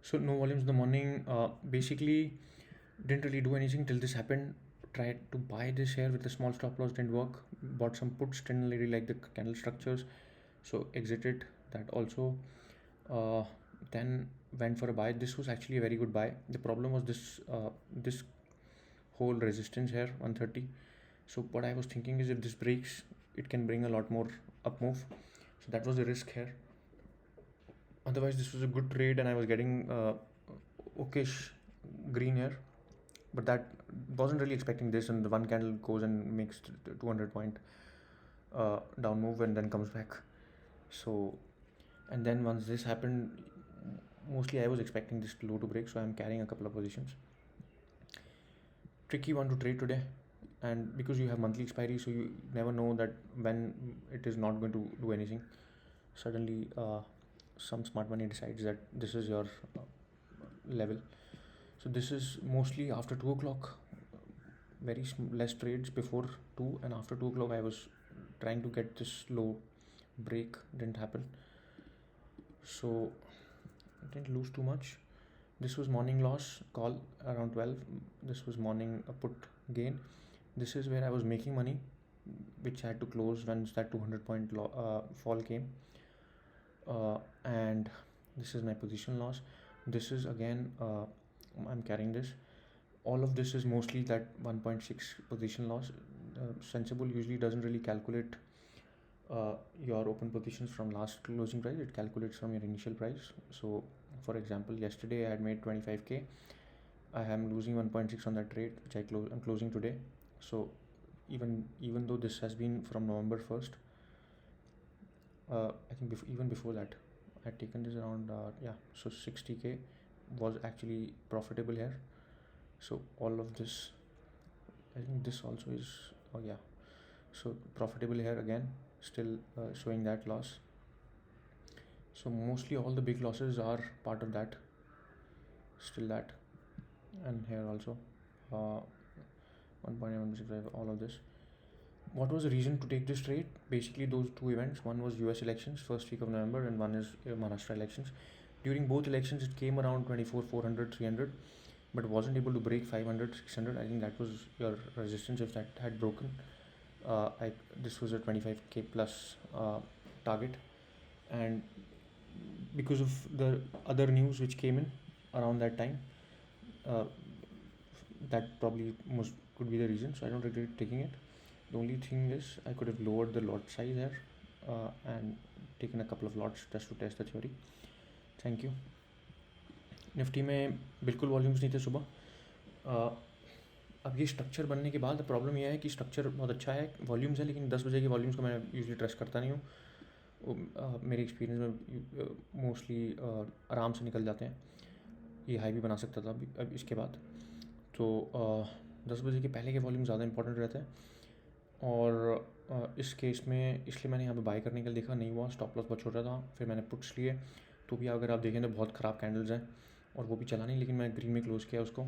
So no volumes in the morning. Basically, didn't really do anything till this happened. Tried to buy this here with a small stop loss, didn't work. Bought some puts, didn't really like the candle structures, so exited that also. Uh, then went for a buy. This was actually a very good buy. The problem was this whole resistance here 130. So what I was thinking is if this breaks, it can bring a lot more up move. So that was the risk here. Otherwise, this was a good trade, and I was getting okayish green here. But that wasn't really expecting this, and the one candle goes and makes 200 point down move and then comes back. So, and then once this happened, mostly I was expecting this low to break, so I'm carrying a couple of positions. Tricky one to trade today, and because you have monthly expiry, so you never know that when it is not going to do anything. Suddenly, some smart money decides that this is your level. So this is mostly after 2 o'clock. Very less trades before 2, and after 2 o'clock I was trying to get this low break, didn't happen, so I didn't lose too much. This was morning loss call around 12. This was morning put gain. This is where I was making money, which I had to close once that 200 point fall came. And this is my position loss. This is again, I'm carrying this. All of this is mostly that 1.6 position loss. Sensible usually doesn't really calculate your open positions from last closing price. It calculates from your initial price. So for example, yesterday I had made 25k. I am losing 1.6 on that trade, which I'm closing today. So even though this has been from November 1st, I think even before that I had taken this around so 60k was actually profitable here. So all of this, I think this also is, oh yeah, so profitable here again, still showing that loss. So mostly all the big losses are part of that, still that, and here also 1.165, all of this. What was the reason to take this trade? Basically those two events. One was US elections first week of November, and one is Maharashtra elections. During both elections it came around 24 400 300, but wasn't able to break 500 600. I think that was your resistance. If that had broken, this was a 25k plus target. And because of the other news which came in around that time, uh, that probably most could be the reason. So I don't regret taking it. The only thing is I could have lowered the lot size here and taken a couple of lots just to test the theory. Thank you. Nifty में बिल्कुल volumes नहीं थे सुबह. अब ये structure बनने के बाद प्रॉब्लम यह है कि स्ट्रक्चर बहुत अच्छा है, वॉल्यूम्स है, लेकिन 10 बजे के वॉल्यूम्स को मैं यूजुअली ट्रस्ट करता नहीं हूँ. मेरे एक्सपीरियंस में मोस्टली आराम से निकल जाते हैं. ये हाई भी बना सकता था अब इसके बाद. तो 10 बजे के पहले के वॉल्यूम ज़्यादा इंपॉर्टेंट रहते हैं. और इस केस में इसलिए मैंने यहाँ पे बाय करने के लिए देखा, नहीं हुआ, स्टॉप लॉस बहुत छोटा था. फिर मैंने पुट्स लिए, तो भी अगर आप देखें तो बहुत ख़राब कैंडल्स हैं और वो भी चला नहीं, लेकिन मैं ग्रीन में क्लोज़ किया उसको.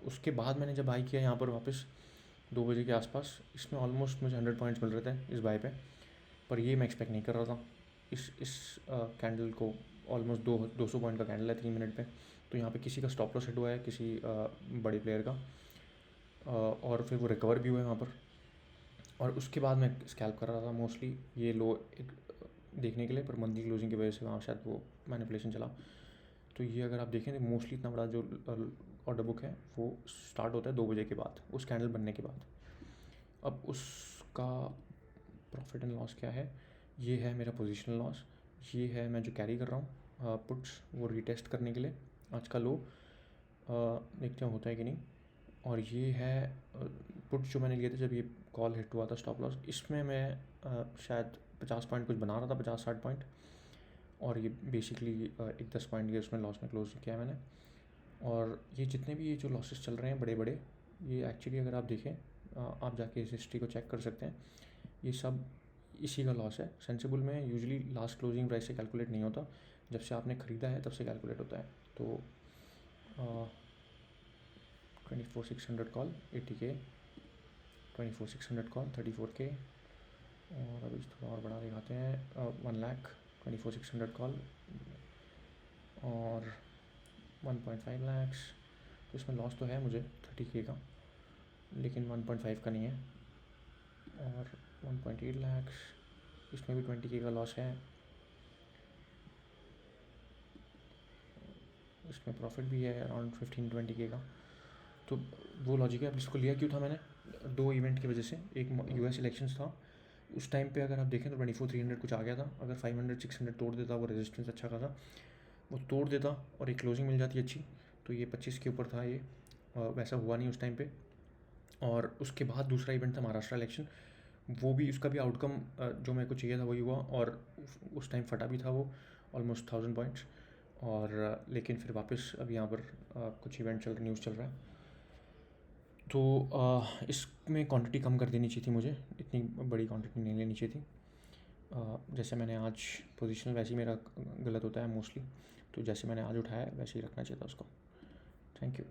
उसके बाद मैंने जब बाई किया यहाँ पर वापस 2 बजे के आसपास, इसमें ऑलमोस्ट मुझे 100 पॉइंट्स मिल रहे थे इस बाई पे. पर ये मैं एक्सपेक्ट नहीं कर रहा था. इस कैंडल को ऑलमोस्ट 200 पॉइंट का कैंडल है 3 मिनट पे. तो यहाँ पे किसी का स्टॉप लॉस हिट हुआ है, किसी बड़े प्लेयर का, और फिर वो रिकवर भी हुआ है वहाँ पर. और उसके बाद मैं स्कैल्प कर रहा था मोस्टली ये लो एक देखने के लिए, पर मंथली क्लोजिंग की वजह से वहाँ शायद वो मैनिपुलेशन चला. तो ये अगर आप देखें तो मोस्टली इतना बड़ा जो ऑर्डर बुक है वो स्टार्ट होता है 2 बजे के बाद, उस कैंडल बनने के बाद. अब उसका प्रॉफिट एंड लॉस क्या है? ये है मेरा पोजिशनल लॉस. ये है मैं जो कैरी कर रहा हूँ पुट्स, वो रीटेस्ट करने के लिए आज का लो, देखते हैं होता है कि नहीं. और ये है पुट जो मैंने लिए थे जब ये कॉल हिट हुआ था स्टॉप लॉस. इसमें मैं शायद 50 पॉइंट कुछ बना रहा था, 50-60 पॉइंट, और ये बेसिकली एक 10 पॉइंट के उसमें लॉस में क्लोज किया मैंने. और ये जितने भी ये जो लॉसेस चल रहे हैं बड़े बड़े, ये एक्चुअली अगर आप देखें, आप जाके इस हिस्ट्री को चेक कर सकते हैं, ये सब इसी का लॉस है. सेंसिबल में यूजुअली लास्ट क्लोजिंग प्राइस से कैलकुलेट नहीं होता, जब से आपने ख़रीदा है तब से कैलकुलेट होता है. तो 24,600 कॉल 80k, 24,600 कॉल 34k, और अभी थोड़ा और बढ़ा दिखाते हैं 1 लाख 24,600 कॉल, और 1.5 lakhs, तो इसमें लॉस तो है मुझे 30K का, लेकिन 1.5 का नहीं है। और 1.8 lakhs, इसमें भी 20K का लॉस है। इसमें प्रॉफिट भी है अराउंड 15-20K का। तो वो लॉजिक है। अब इसको लिया क्यों था मैंने, 2 इवेंट की वजह से। एक US इलेक्शंस था, उस टाइम पे अगर आप देखें तो 24,300 कुछ आ गया था। अगर 500-600 तोड़ देता, वो रेजिस्टेंस अच्छा खासा वो तोड़ देता और एक क्लोजिंग मिल जाती अच्छी, तो ये 25 के ऊपर था ये। वैसा हुआ नहीं उस टाइम पे। और उसके बाद दूसरा इवेंट था महाराष्ट्र इलेक्शन, वो भी उसका भी आउटकम जो मेरे को चाहिए था वही हुआ, और उस टाइम फटा भी था वो ऑलमोस्ट 1000 पॉइंट्स। और लेकिन फिर वापस अब यहाँ पर कुछ इवेंट चल रहा, न्यूज़ चल रहा है। तो इसमें क्वांटिटी कम कर देनी चाहिए थी मुझे, इतनी बड़ी क्वांटिटी नहीं लेनी चाहिए थी। जैसे मैंने आज पोजीशनल, वैसे ही मेरा गलत होता है मोस्टली, तो जैसे मैंने आज उठाया वैसे ही रखना चाहिए था उसको। Thank you.